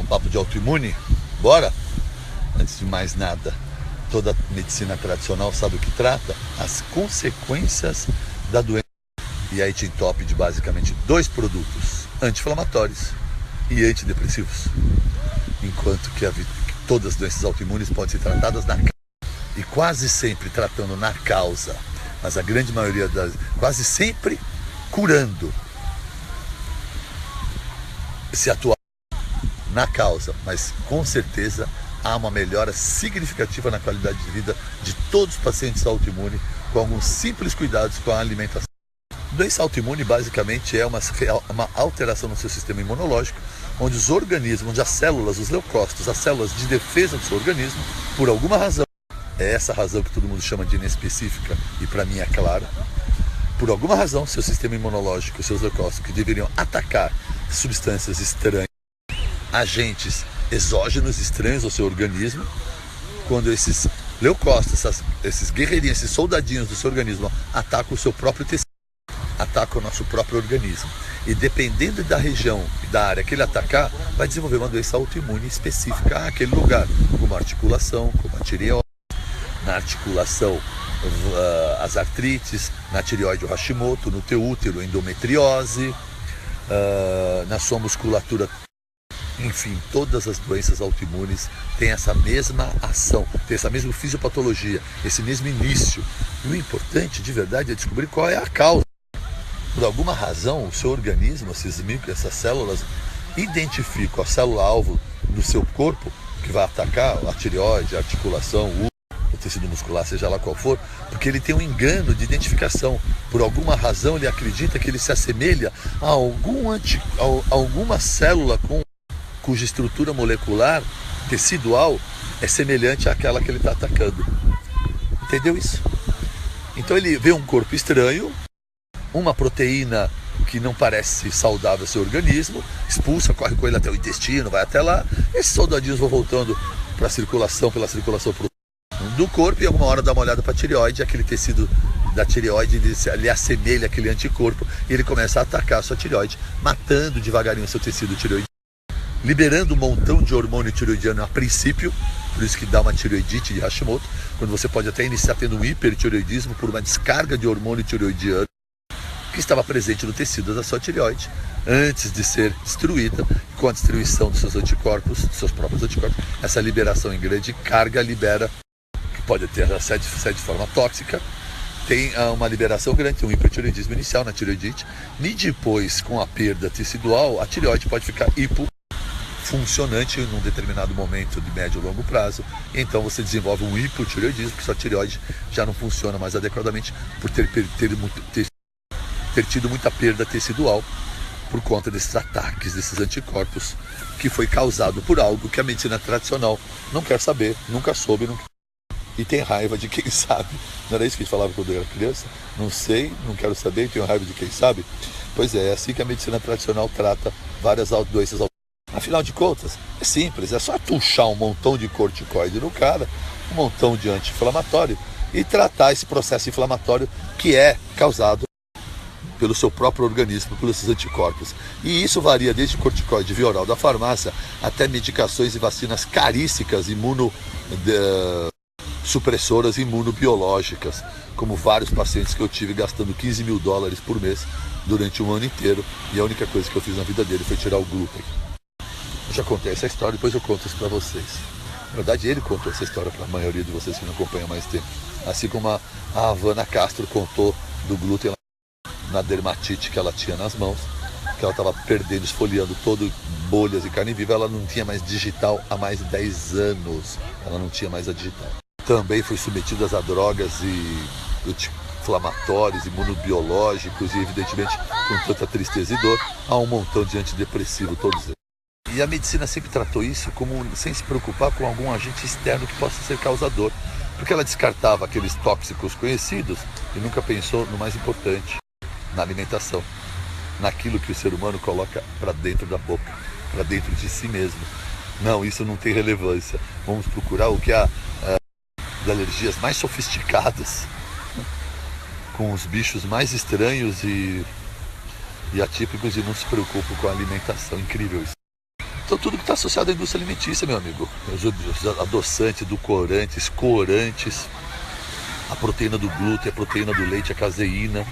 um papo de autoimune? Bora? Antes de mais nada, toda medicina tradicional sabe o que trata? As consequências da doença. E aí te entope de basicamente 2 produtos: anti-inflamatórios e antidepressivos. Enquanto que todas as doenças autoimunes podem ser tratadas na causa. E quase sempre tratando na causa, mas a grande maioria das... quase sempre curando. Se atuar na causa, mas com certeza há uma melhora significativa na qualidade de vida de todos os pacientes autoimunes com alguns simples cuidados com a alimentação. Doença autoimune basicamente é uma alteração no seu sistema imunológico, onde os organismos, onde as células, os leucócitos, as células de defesa do seu organismo, por alguma razão, é essa razão que todo mundo chama de inespecífica e para mim é clara, por alguma razão, seu sistema imunológico, seus leucócitos, que deveriam atacar substâncias estranhas, agentes exógenos estranhos ao seu organismo, quando esses leucócitos, esses guerreirinhos, esses soldadinhos do seu organismo atacam o seu próprio tecido, atacam o nosso próprio organismo. E dependendo da região e da área que ele atacar, vai desenvolver uma doença autoimune específica àquele lugar, como a articulação, como a tireoide, na articulação as artrites, na tireoide o Hashimoto, no teu útero endometriose, na sua musculatura. Enfim, todas as doenças autoimunes têm essa mesma ação, têm essa mesma fisiopatologia, esse mesmo início. E o importante de verdade é descobrir qual é a causa. Por alguma razão, o seu organismo, essas células, identificam a célula-alvo do seu corpo que vai atacar a tireoide, a articulação, o tecido muscular, seja lá qual for, porque ele tem um engano de identificação. Por alguma razão, ele acredita que ele se assemelha a alguma célula cuja estrutura molecular, tecidual, é semelhante àquela que ele está atacando. Entendeu isso? Então ele vê um corpo estranho, uma proteína que não parece saudável ao seu organismo, expulsa, corre com ele até o intestino, vai até lá, esses soldadinhos vão voltando para a circulação, pela circulação do corpo, e alguma hora dá uma olhada para a tireoide, aquele tecido da tireoide ele assemelha aquele anticorpo, e ele começa a atacar a sua tireoide, matando devagarinho o seu tecido tireoide, liberando um montão de hormônio tireoidiano a princípio, por isso que dá uma tireoidite de Hashimoto, quando você pode até iniciar tendo um hipertireoidismo por uma descarga de hormônio tireoidiano que estava presente no tecido da sua tireoide, antes de ser destruída, com a destruição dos seus anticorpos, dos seus próprios anticorpos, essa liberação em grande carga libera, que pode ter de forma tóxica, tem uma liberação grande, tem um hipertireoidismo inicial na tireoidite, e depois, com a perda tecidual, a tireoide pode ficar hipofuncionante num determinado momento de médio e longo prazo, e então você desenvolve um hipotireoidismo, porque sua tireoide já não funciona mais adequadamente por ter tido muita perda tecidual por conta desses ataques, desses anticorpos, que foi causado por algo que a medicina tradicional não quer saber, nunca soube, e tem raiva de quem sabe. Não era isso que a gente falava quando eu era criança? Não sei, não quero saber, tenho raiva de quem sabe? Pois é assim que a medicina tradicional trata várias doenças autoimunes. Afinal de contas, é simples, é só tuchar um montão de corticoide no cara, um montão de anti-inflamatório, e tratar esse processo inflamatório que é causado pelo seu próprio organismo, pelos seus anticorpos. E isso varia desde corticoide via oral da farmácia até medicações e vacinas carísticas, supressoras imunobiológicas, como vários pacientes que eu tive gastando $15 mil por mês durante um ano inteiro, e a única coisa que eu fiz na vida dele foi tirar o glúten. Eu já contei essa história, depois eu conto isso para vocês. Na verdade, ele contou essa história para a maioria de vocês que não acompanham mais tempo. Assim como a Havana Castro contou do glúten na dermatite que ela tinha nas mãos, que ela estava perdendo, esfoliando todo bolhas e carne viva. Ela não tinha mais digital há mais de 10 anos. Ela não tinha mais a digital. Também foi submetida a drogas e anti-inflamatórios, imunobiológicos e, evidentemente, com tanta tristeza e dor, há um montão de antidepressivo, todos eles. E a medicina sempre tratou isso sem se preocupar com algum agente externo que possa ser causador, porque ela descartava aqueles tóxicos conhecidos e nunca pensou no mais importante, na alimentação, naquilo que o ser humano coloca para dentro da boca, para dentro de si mesmo. Não, isso não tem relevância. Vamos procurar o que há de alergias mais sofisticadas, com os bichos mais estranhos e atípicos, e não se preocupa com a alimentação. Incrível isso. Então tudo que está associado à indústria alimentícia, meu amigo, os adoçantes, edulcorantes, corantes, a proteína do glúten, a proteína do leite, a caseína,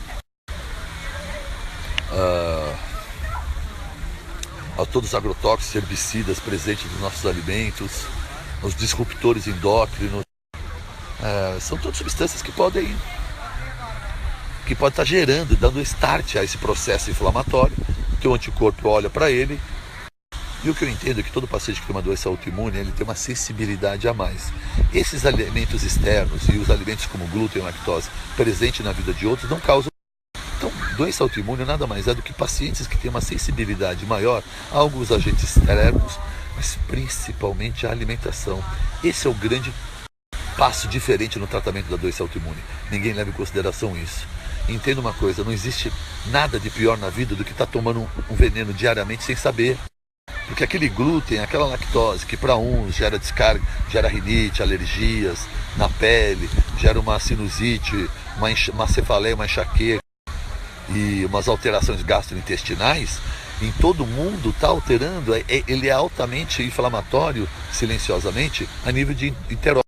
todos os agrotóxicos, herbicidas presentes nos nossos alimentos, os disruptores endócrinos, são todas substâncias que podem estar gerando, dando start a esse processo inflamatório. O teu anticorpo olha para ele. E o que eu entendo é que todo paciente que tem uma doença autoimune, ele tem uma sensibilidade a mais. Esses alimentos externos e os alimentos como glúten e lactose presentes na vida de outros não causam. Então, doença autoimune nada mais é do que pacientes que têm uma sensibilidade maior a alguns agentes externos, mas principalmente a alimentação. Esse é o grande passo diferente no tratamento da doença autoimune. Ninguém leva em consideração isso. Entenda uma coisa, não existe nada de pior na vida do que estar tomando um veneno diariamente sem saber. Porque aquele glúten, aquela lactose, que para uns gera descarga, gera rinite, alergias na pele, gera uma sinusite, uma cefaleia, uma enxaqueca e umas alterações gastrointestinais, em todo mundo está alterando, ele é altamente inflamatório, silenciosamente, a nível de enterócito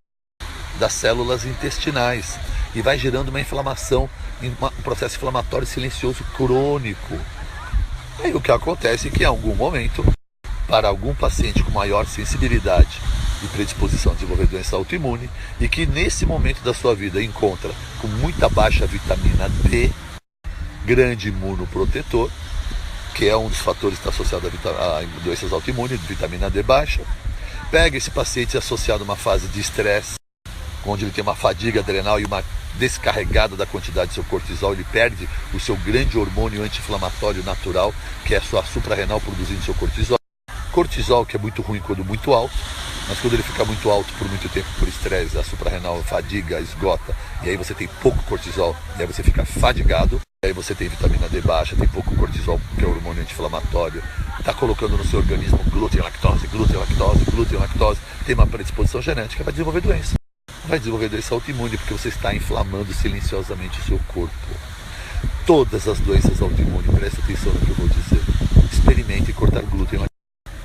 das células intestinais e vai gerando uma inflamação, um processo inflamatório silencioso crônico. E o que acontece é que em algum momento, para algum paciente com maior sensibilidade e predisposição a desenvolver doença autoimune e que nesse momento da sua vida encontra com muita baixa vitamina D, grande imunoprotetor, que é um dos fatores que está associado a doenças autoimunes, vitamina D baixa, pega esse paciente associado a uma fase de estresse, onde ele tem uma fadiga adrenal e uma descarregada da quantidade de seu cortisol, ele perde o seu grande hormônio anti-inflamatório natural, que é a sua suprarrenal produzindo seu cortisol. Cortisol, que é muito ruim quando muito alto, mas quando ele fica muito alto por muito tempo por estresse, a suprarrenal fadiga, esgota, e aí você tem pouco cortisol, e aí você fica fadigado, e aí você tem vitamina D baixa, tem pouco cortisol, que é o hormônio anti-inflamatório, está colocando no seu organismo glúten, lactose, glúten, lactose, glúten, lactose, tem uma predisposição genética, vai desenvolver doença. Vai desenvolver doença autoimune, porque você está inflamando silenciosamente o seu corpo. Todas as doenças autoimunes, presta atenção no que eu vou dizer, experimente cortar glúten, lactose.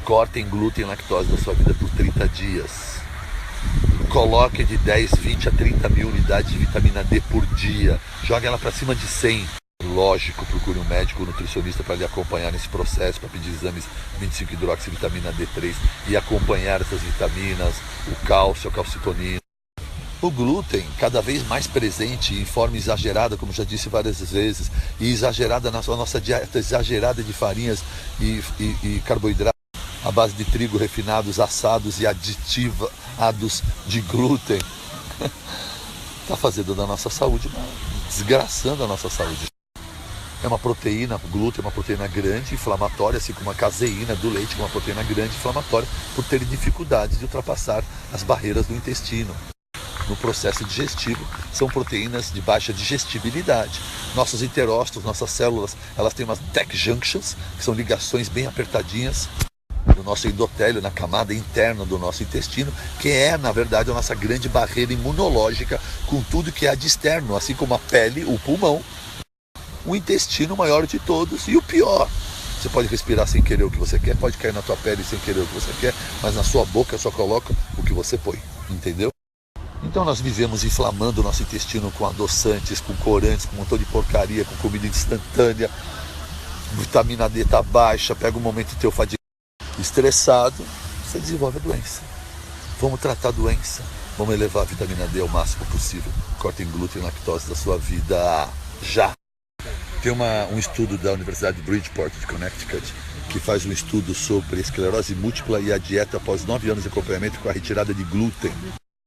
Cortem glúten e lactose da sua vida por 30 dias. Coloque de 10, 20 a 30 mil unidades de vitamina D por dia. Jogue ela para cima de 100. Lógico, procure um médico, um nutricionista para lhe acompanhar nesse processo, para pedir exames 25-hidroxivitamina D3 e acompanhar essas vitaminas, o cálcio, a calcitonina. O glúten, cada vez mais presente em forma exagerada, como já disse várias vezes, e exagerada na nossa dieta exagerada de farinhas e carboidratos, à base de trigo refinados, assados e aditivados de glúten, está fazendo da nossa saúde, desgraçando a nossa saúde. É uma proteína, o glúten é uma proteína grande, inflamatória, assim como a caseína do leite, que é uma proteína grande, inflamatória, por ter dificuldades de ultrapassar as barreiras do intestino. No processo digestivo, são proteínas de baixa digestibilidade. Nossos enterócitos, nossas células, elas têm umas deck junctions, que são ligações bem apertadinhas do nosso endotélio, na camada interna do nosso intestino, que é, na verdade, a nossa grande barreira imunológica com tudo que há de externo, assim como a pele, o pulmão, o intestino maior de todos e o pior. Você pode respirar sem querer o que você quer, pode cair na tua pele sem querer o que você quer, mas na sua boca só coloca o que você põe, entendeu? Então nós vivemos inflamando o nosso intestino com adoçantes, com corantes, com um montão de porcaria, com comida instantânea, vitamina D está baixa, pega um momento teu fadigado, estressado, você desenvolve a doença. Vamos tratar a doença, vamos elevar a vitamina D ao máximo possível. Cortem glúten e lactose da sua vida já. Tem um estudo da Universidade de Bridgeport, de Connecticut, que faz um estudo sobre esclerose múltipla e a dieta após 9 anos de acompanhamento com a retirada de glúten.